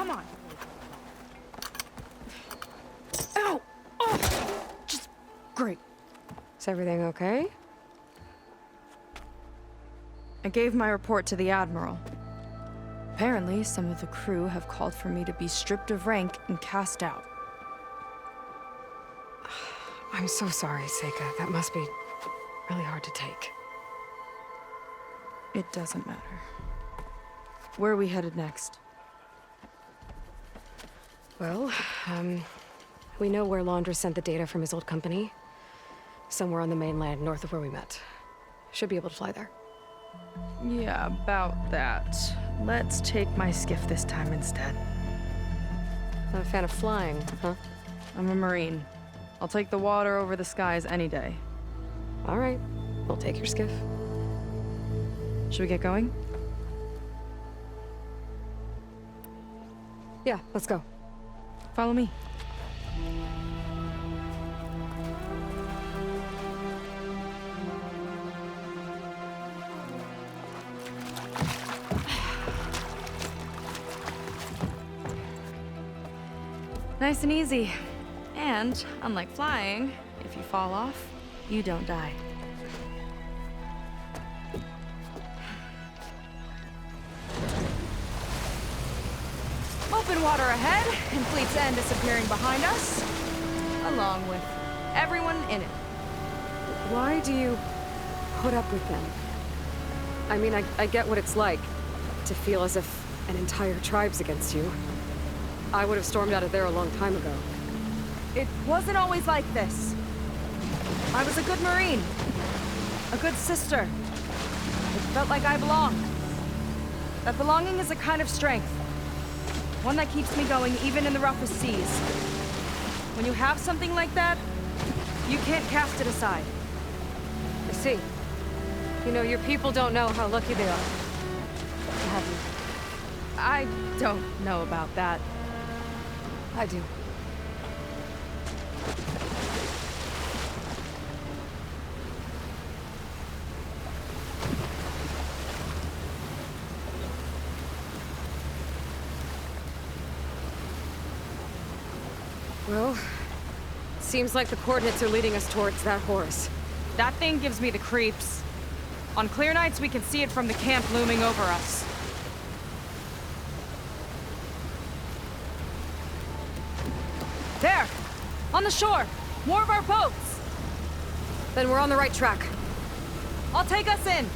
come on. Ow! Oh! Just great. Is everything okay? I gave my report to the Admiral. Apparently, some of the crew have called for me to be stripped of rank and cast out. I'm so sorry, Seyka. That must be really hard to take. It doesn't matter. Where are we headed next? Well, we know where Londra sent the data from his old company. Somewhere on the mainland, north of where we met. Should be able to fly there. Yeah, about that. Let's take my skiff this time instead. Not a fan of flying, huh? I'm a Marine. I'll take the water over the skies any day. All right. We'll take your skiff. Should we get going? Yeah, let's go. Follow me. Nice and easy. And, unlike flying, if you fall off, you don't die. Open water ahead, and Fleet's End disappearing behind us, along with everyone in it. Why do you put up with them? I mean, I get what it's like to feel as if an entire tribe's against you. I would have stormed out of there a long time ago. It wasn't always like this. I was a good Marine. A good sister. It felt like I belonged. That belonging is a kind of strength. One that keeps me going even in the roughest seas. When you have something like that, you can't cast it aside. I see. You know, your people don't know how lucky they are to have you. I don't know about that. I do. Well, seems like the coordinates are leading us towards that horse. That thing gives me the creeps. On clear nights, we can see it from the camp looming over us. There! On the shore! More of our boats! Then we're on the right track. I'll take us in!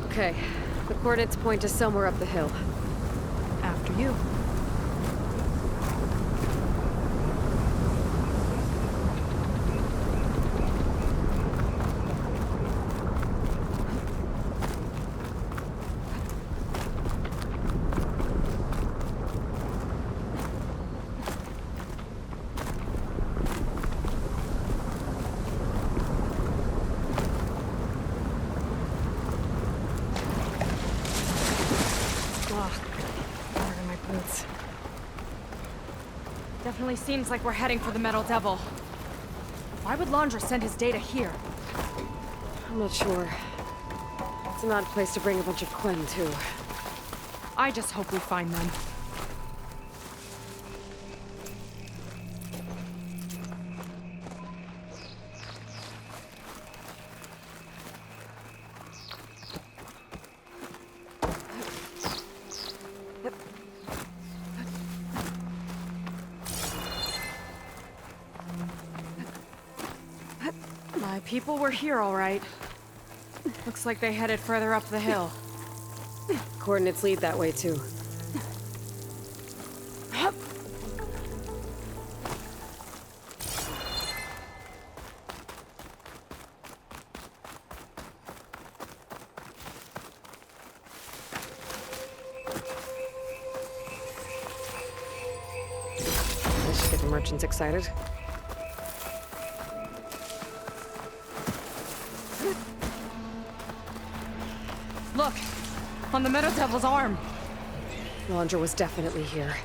Okay, the coordinates point to somewhere up the hill. After you. Definitely seems like we're heading for the Metal Devil. Why would Londra send his data here? I'm not sure. It's an odd place to bring a bunch of Quen, too. I just hope we find them. My people were here, all right. Looks like they headed further up the hill. Coordinates lead that way, too. This should get the merchants excited. Look, On the Meadow Devil's arm. Londra was definitely here.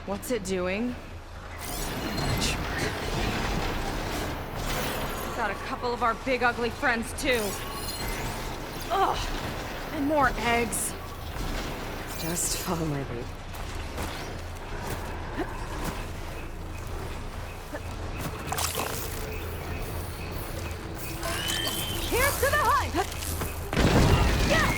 What's it doing? Sure. Got a couple of our big ugly friends too. Ugh! And more eggs. Just follow my lead. Here's to the hut! Yeah!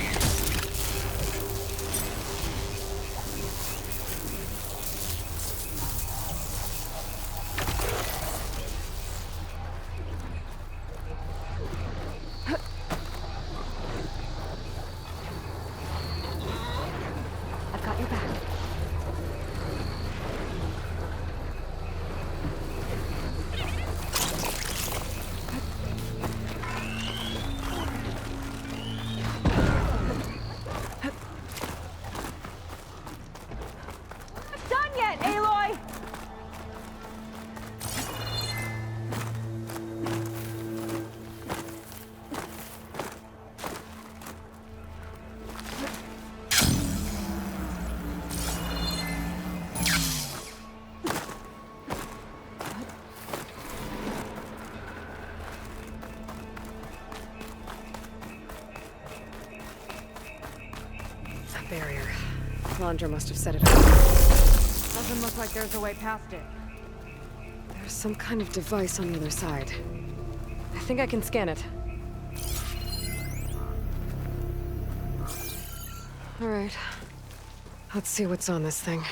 I've got your back. Not done yet, Aloy! That barrier. Londra must have set it up. Doesn't look like there's a way past it. There's some kind of device on the other side. I think I can scan it. All right. Let's see what's on this thing.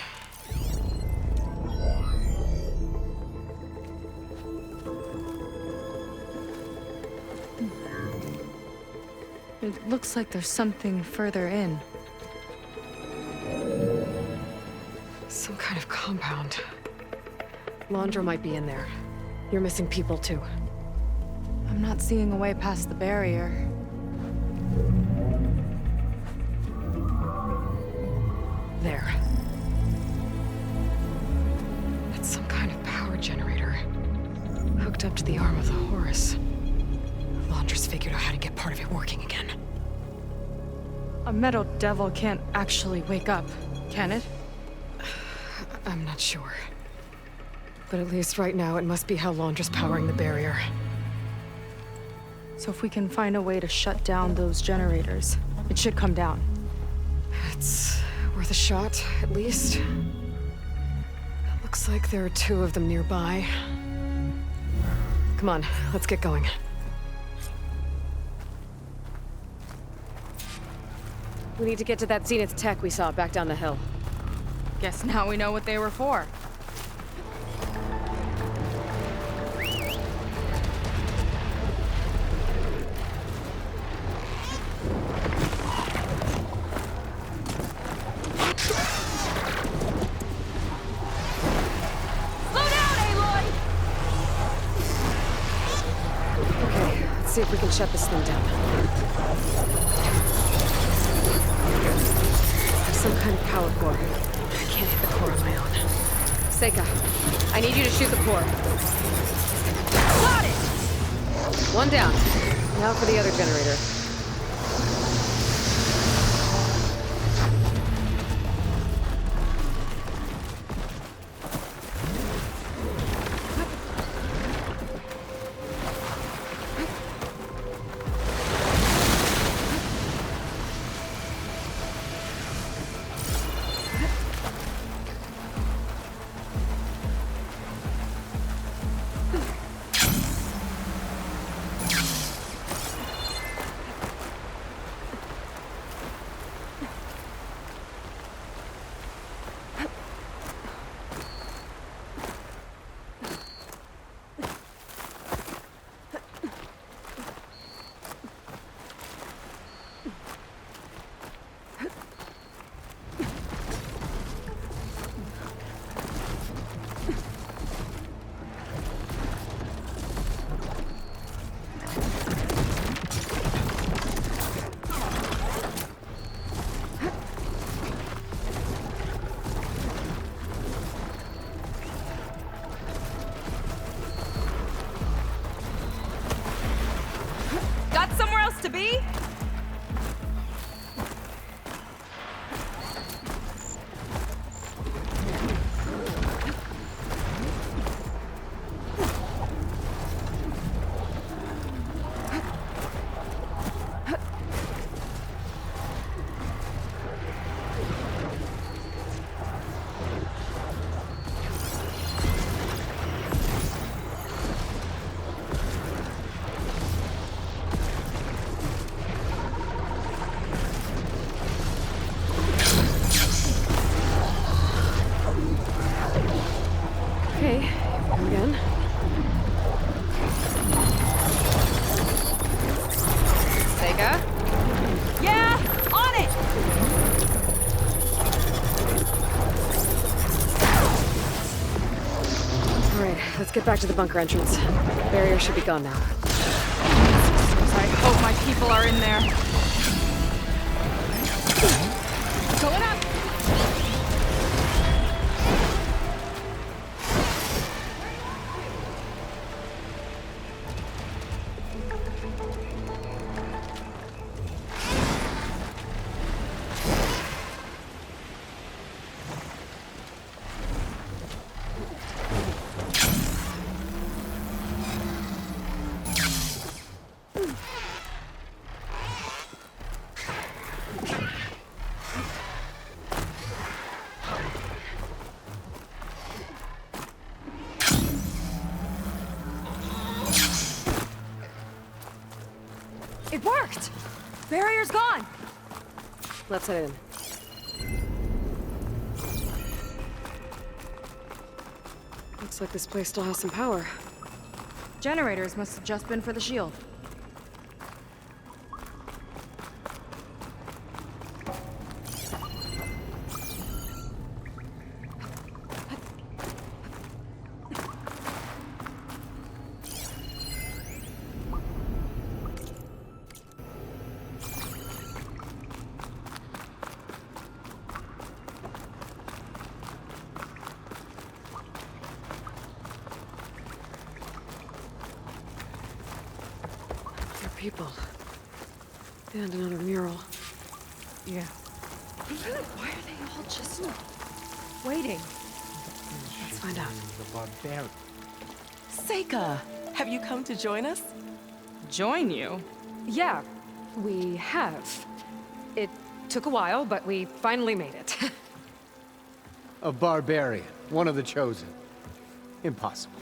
It looks like there's something further in. Some kind of compound. Londra might be in there. You're missing people too. I'm not seeing a way past the barrier. There. It's some kind of power generator. Hooked up to the arm of the Horus. Londra's figured out how to get part of it working again. A Meadow Devil can't actually wake up, can it? I'm not sure. But at least right now, it must be how Londra's powering the barrier. So if we can find a way to shut down those generators, it should come down. It's worth a shot, at least. It looks like there are 2 of them nearby. Come on, let's get going. We need to get to that Zenith tech we saw back down the hill. Guess now we know what they were for. Slow down, Aloy! Okay, let's see if we can shut this thing down. There's some kind of power core. I can't hit the core on my own. Seyka, I need you to shoot the core. Got it! 1 down. Now for the other generator. Got somewhere else to be? Let's get back to the bunker entrance. Barrier should be gone now. I hope my people are in there. Going up! It worked! Barrier's gone! Let's head in. Looks like this place still has some power. Generators must have just been for the shield. People. And another mural. Yeah. Why are they all just Waiting. Let's find out. The barbarian. Seyka, have you come to join us? Join you? Yeah, we have. It took a while, but we finally made it. A barbarian. One of the chosen. Impossible.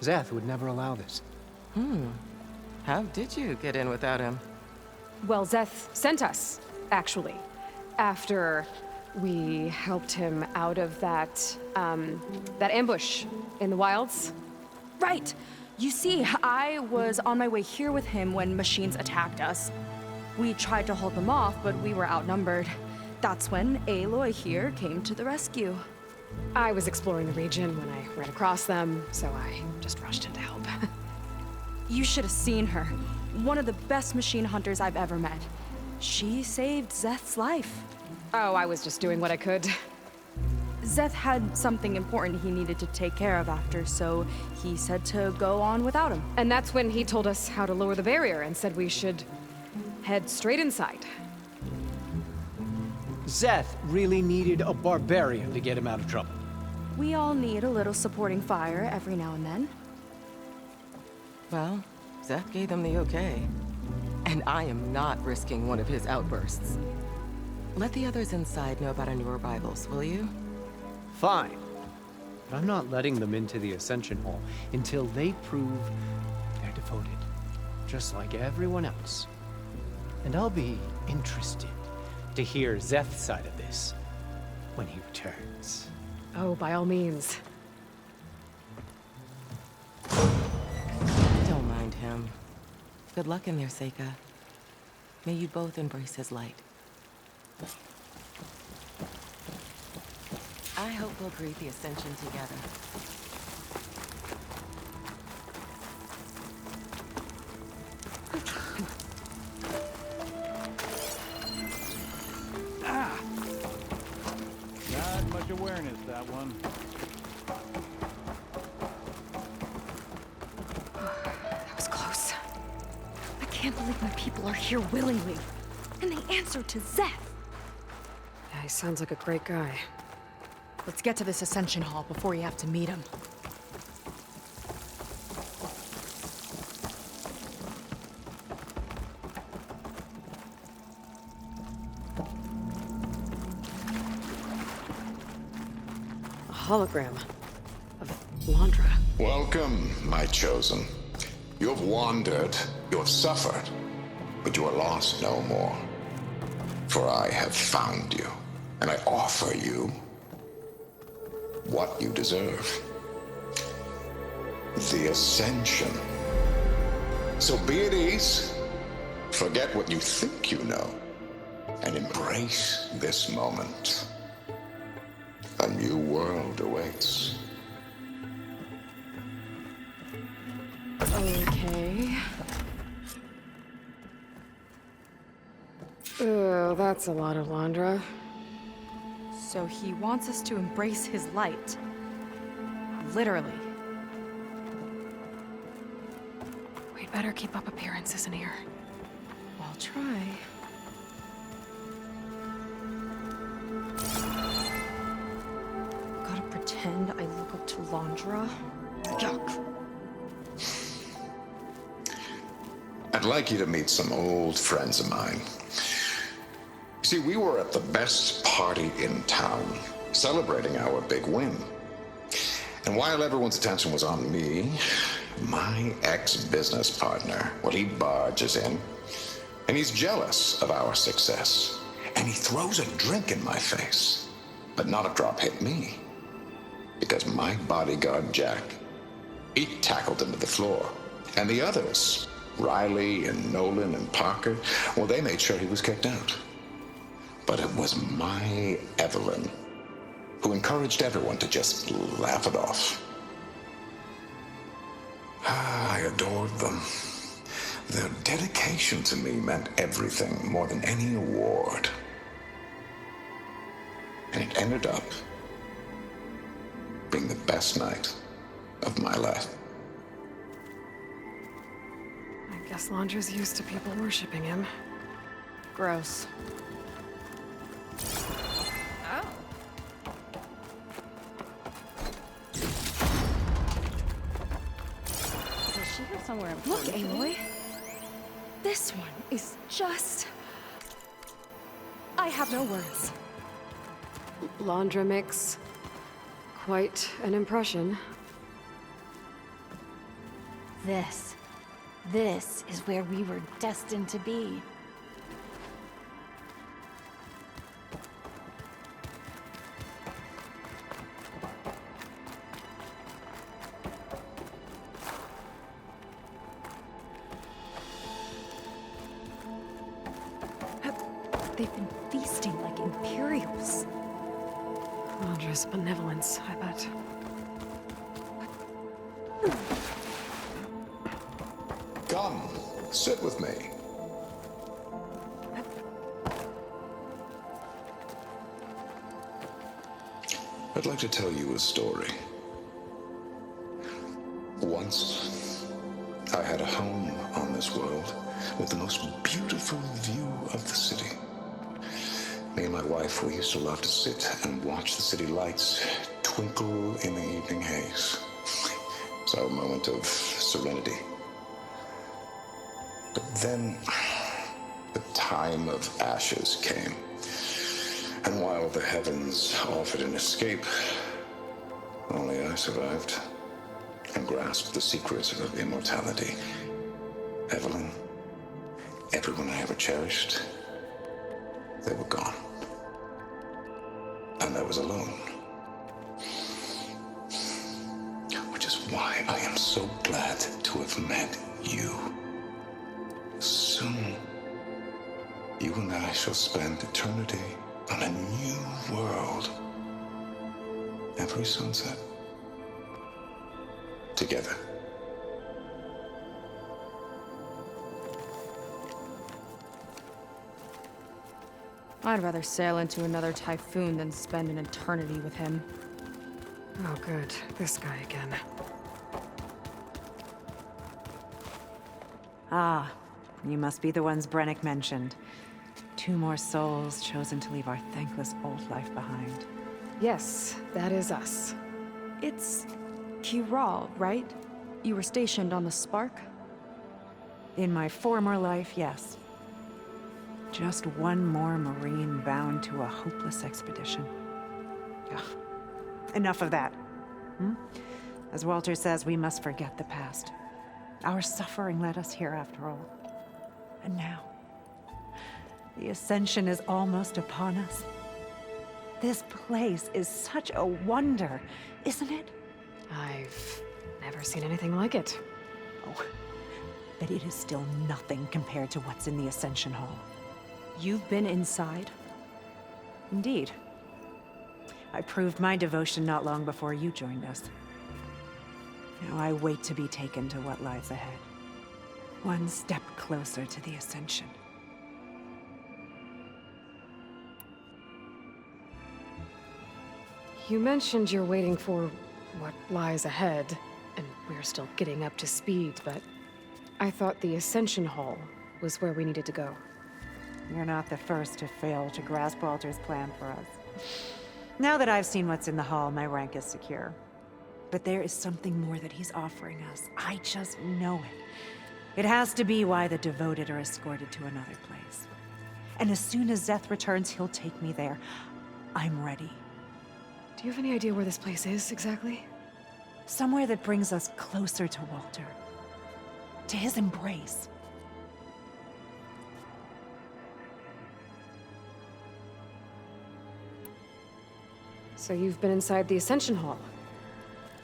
Zeth would never allow this. How did you get in without him? Well, Zeth sent us, actually. After we helped him out of that ambush in the wilds. Right! You see, I was on my way here with him when machines attacked us. We tried to hold them off, but we were outnumbered. That's when Aloy here came to the rescue. I was exploring the region when I ran across them, so I just rushed in to help. You should have seen her. One of the best machine hunters I've ever met. She saved Zeth's life. Oh, I was just doing what I could. Zeth had something important he needed to take care of after, so he said to go on without him. And that's when he told us how to lower the barrier and said we should head straight inside. Zeth really needed a barbarian to get him out of trouble. We all need a little supporting fire every now and then. Well, Zeth gave them the okay. And I am not risking one of his outbursts. Let the others inside know about our new arrivals, will you? Fine. But I'm not letting them into the Ascension Hall until they prove they're devoted. Just like everyone else. And I'll be interested to hear Zeth's side of this when he returns. Oh, by all means. Don't mind him. Good luck in there, Seyka. May you both embrace his light. I hope we'll greet the Ascension together. Not much awareness, that one. That was close. I can't believe my people are here willingly. And they answered to Zeth. Yeah, he sounds like a great guy. Let's get to this Ascension Hall before you have to meet him. A hologram of Londra. Welcome, my chosen. You have wandered, you have suffered, but you are lost no more. For I have found you, and I offer you what you deserve. The Ascension. So be at ease, forget what you think you know, and embrace this moment. A new world awaits. Okay. Oh, that's a lot of Londra. So he wants us to embrace his light. Literally. We'd better keep up appearances in here. I'll try. Gotta pretend I look up to Londra. Yuck. I'd like you to meet some old friends of mine. See, we were at the best party in town, celebrating our big win. And while everyone's attention was on me, my ex-business partner, well, he barges in, and he's jealous of our success. And he throws a drink in my face, but not a drop hit me. Because my bodyguard, Jack, he tackled him to the floor. And the others, Riley and Nolan and Parker, well, they made sure he was kicked out. But it was my Evelyn who encouraged everyone to just laugh it off. I adored them. Their dedication to me meant everything, more than any award. And it ended up being the best night of my life. I guess Londra's used to people worshipping him. Gross. Oh. Is she here somewhere Look, important? Aloy. This one is just... I have no words. Londra makes quite an impression. This is where we were destined to be. They've been feasting like Imperials. Londra's benevolence, I bet. Come, sit with me. I'd like to tell you a story. Once, I had a home on this world with the most beautiful view of the city. Me and my wife, we used to love to sit and watch the city lights twinkle in the evening haze. It's our moment of serenity. But then, the time of ashes came. And while the heavens offered an escape, only I survived and grasped the secrets of immortality. Evelyn, everyone I ever cherished, they were gone. And I was alone. Which is why I am so glad to have met you. Soon, you and I shall spend eternity on a new world. Every sunset. Together. I'd rather sail into another typhoon than spend an eternity with him. Oh, good. This guy again. Ah, you must be the ones Brennick mentioned. 2 more souls chosen to leave our thankless old life behind. Yes, that is us. It's... Kiral, right? You were stationed on the Spark? In my former life, yes. Just one more Marine bound to a hopeless expedition. Ugh. Enough of that. As Walter says, we must forget the past. Our suffering led us here after all. And now, the Ascension is almost upon us. This place is such a wonder, isn't it? I've never seen anything like it. Oh, but it is still nothing compared to what's in the Ascension Hall. You've been inside? Indeed. I proved my devotion not long before you joined us. Now I wait to be taken to what lies ahead. One step closer to the Ascension. You mentioned you're waiting for what lies ahead, and we're still getting up to speed, but I thought the Ascension Hall was where we needed to go. You're not the first to fail to grasp Walter's plan for us. Now that I've seen what's in the hall, my rank is secure. But there is something more that he's offering us. I just know it. It has to be why the devoted are escorted to another place. And as soon as Zeth returns, he'll take me there. I'm ready. Do you have any idea where this place is, exactly? Somewhere that brings us closer to Walter. To his embrace. So you've been inside the Ascension Hall.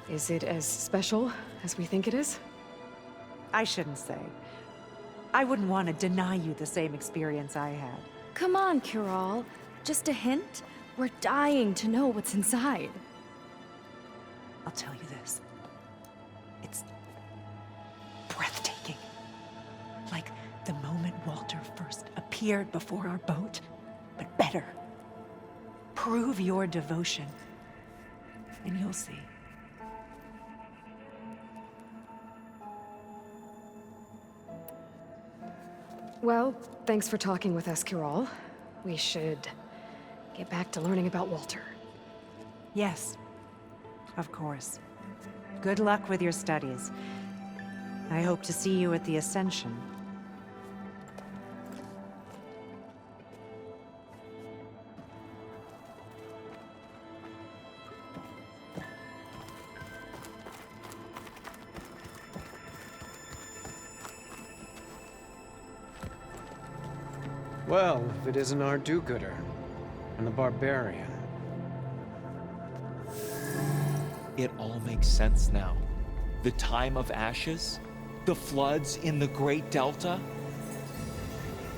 Is it as special as we think it is? I shouldn't say. I wouldn't want to deny you the same experience I had. Come on, Kiral. Just a hint? We're dying to know what's inside. I'll tell you this. It's breathtaking. Like the moment Walter first appeared before our boat, but better. Prove your devotion, and you'll see. Well, thanks for talking with us, Kiral. We should get back to learning about Walter. Yes, of course. Good luck with your studies. I hope to see you at the Ascension. Well, if it isn't our do-gooder and the barbarian. It all makes sense now. The time of ashes, the floods in the Great Delta.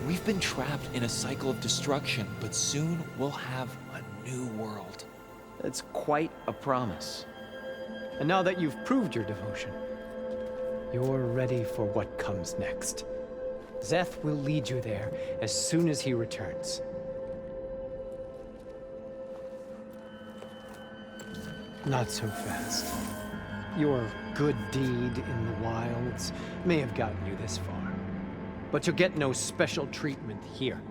We've been trapped in a cycle of destruction, but soon we'll have a new world. That's quite a promise. And now that you've proved your devotion, you're ready for what comes next. Zeth will lead you there as soon as he returns. Not so fast. Your good deed in the wilds may have gotten you this far, but you'll get no special treatment here.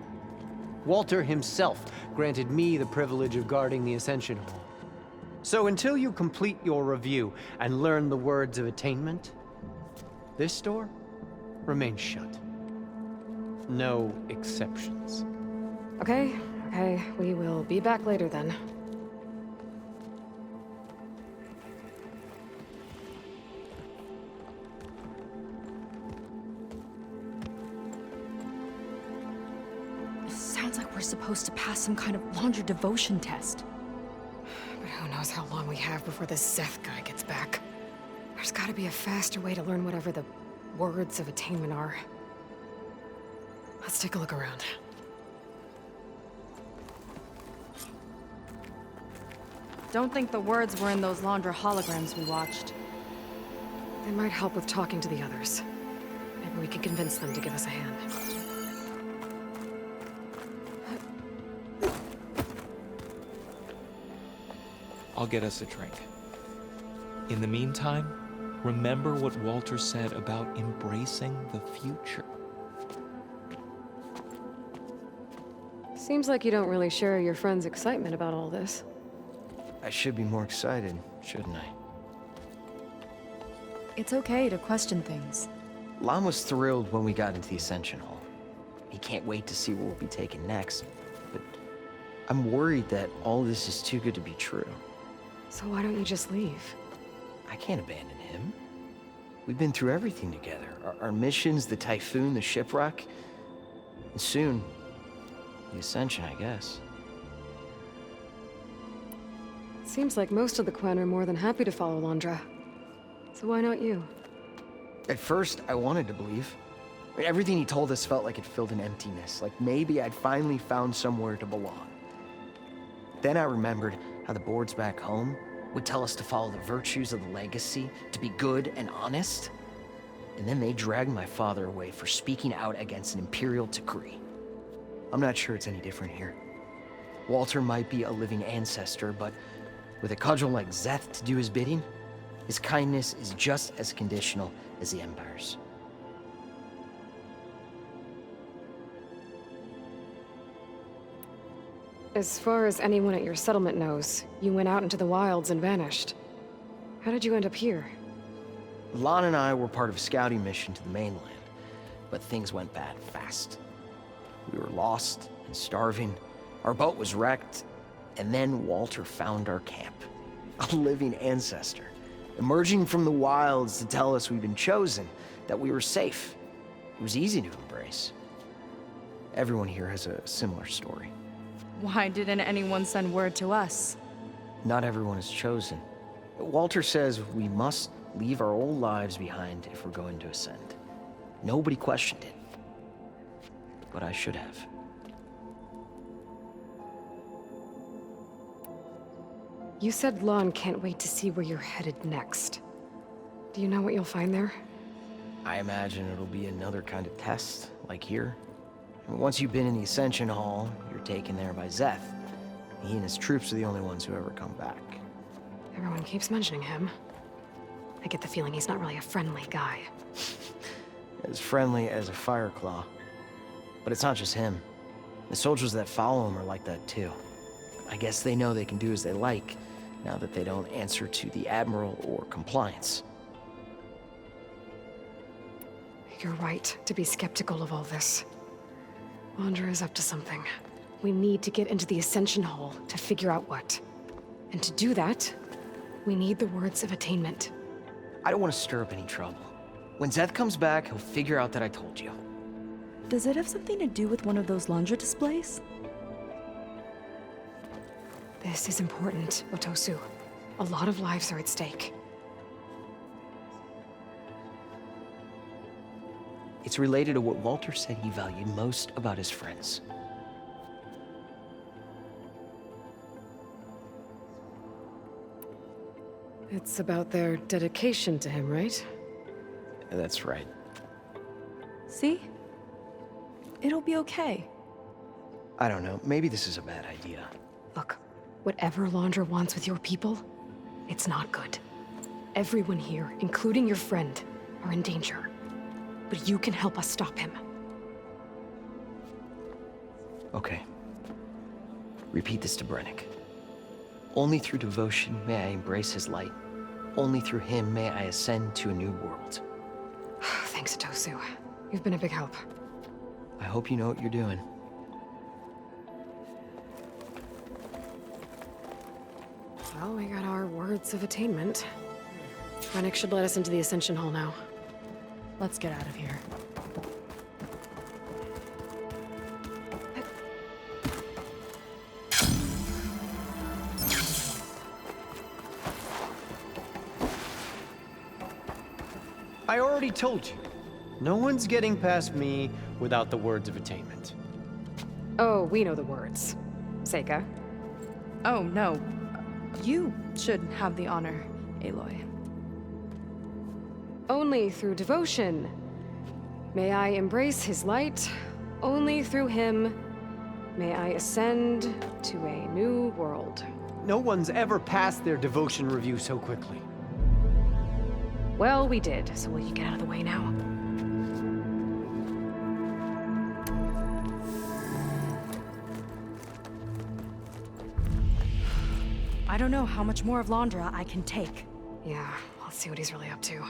Walter himself granted me the privilege of guarding the Ascension Hall. So until you complete your review and learn the Words of Attainment, this door remains shut. No exceptions. Okay, we will be back later then. Sounds like we're supposed to pass some kind of Londra devotion test. But who knows how long we have before this Zeth guy gets back. There's gotta be a faster way to learn whatever the Words of Attainment are. Let's take a look around. Don't think the words were in those Londra holograms we watched. They might help with talking to the others. Maybe we can convince them to give us a hand. I'll get us a drink. In the meantime, remember what Walter said about embracing the future. Seems like you don't really share your friend's excitement about all this. I should be more excited, shouldn't I? It's okay to question things. Lon was thrilled when we got into the Ascension Hall. He can't wait to see what we'll be taking next. But I'm worried that all this is too good to be true. So why don't you just leave? I can't abandon him. We've been through everything together. Our missions, the typhoon, the shipwreck. And soon, the Ascension, I guess. Seems like most of the Quen are more than happy to follow Londra. So why not you? At first, I wanted to believe. Everything he told us felt like it filled an emptiness, like maybe I'd finally found somewhere to belong. Then I remembered how the boards back home, would tell us to follow the virtues of the legacy, to be good and honest. And then they dragged my father away for speaking out against an imperial decree. I'm not sure it's any different here. Walter might be a living ancestor, but with a cudgel like Zeth to do his bidding, his kindness is just as conditional as the Empire's. As far as anyone at your settlement knows, you went out into the wilds and vanished. How did you end up here? Lon and I were part of a scouting mission to the mainland, but things went bad fast. We were lost and starving, our boat was wrecked, and then Walter found our camp. A living ancestor, emerging from the wilds to tell us we'd been chosen, that we were safe. It was easy to embrace. Everyone here has a similar story. Why didn't anyone send word to us? Not everyone is chosen. Walter says we must leave our old lives behind if we're going to ascend. Nobody questioned it. But I should have. You said Lon can't wait to see where you're headed next. Do you know what you'll find there? I imagine it'll be another kind of test, like here. And once you've been in the Ascension Hall, you're taken there by Zeth. He and his troops are the only ones who ever come back. Everyone keeps mentioning him. I get the feeling he's not really a friendly guy. As friendly as a Fireclaw. But it's not just him. The soldiers that follow him are like that too. I guess they know they can do as they like, now that they don't answer to the Admiral or Compliance. You're right to be skeptical of all this. Londra is up to something. We need to get into the Ascension Hall to figure out what. And to do that, we need the Words of Attainment. I don't want to stir up any trouble. When Zeth comes back, he'll figure out that I told you. Does it have something to do with one of those Londra displays? This is important, Otosu. A lot of lives are at stake. It's related to what Walter said he valued most about his friends. It's about their dedication to him, right? That's right. See? It'll be okay. I don't know, maybe this is a bad idea. Look, whatever Londra wants with your people, it's not good. Everyone here, including your friend, are in danger. But you can help us stop him. Okay. Repeat this to Brennick. Only through devotion may I embrace his light. Only through him may I ascend to a new world. Thanks, Otosu. You've been a big help. I hope you know what you're doing. Well, we got our Words of Attainment. Brennick should let us into the Ascension Hall now. Let's get out of here. I already told you. No one's getting past me without the Words of Attainment. Oh, we know the words. Seyka. Oh, no. You should have the honor, Aloy. Only through devotion may I embrace his light. Only through him may I ascend to a new world. No one's ever passed their devotion review so quickly. Well, we did, so will you get out of the way now? I don't know how much more of Londra I can take. Yeah, let's see what he's really up to.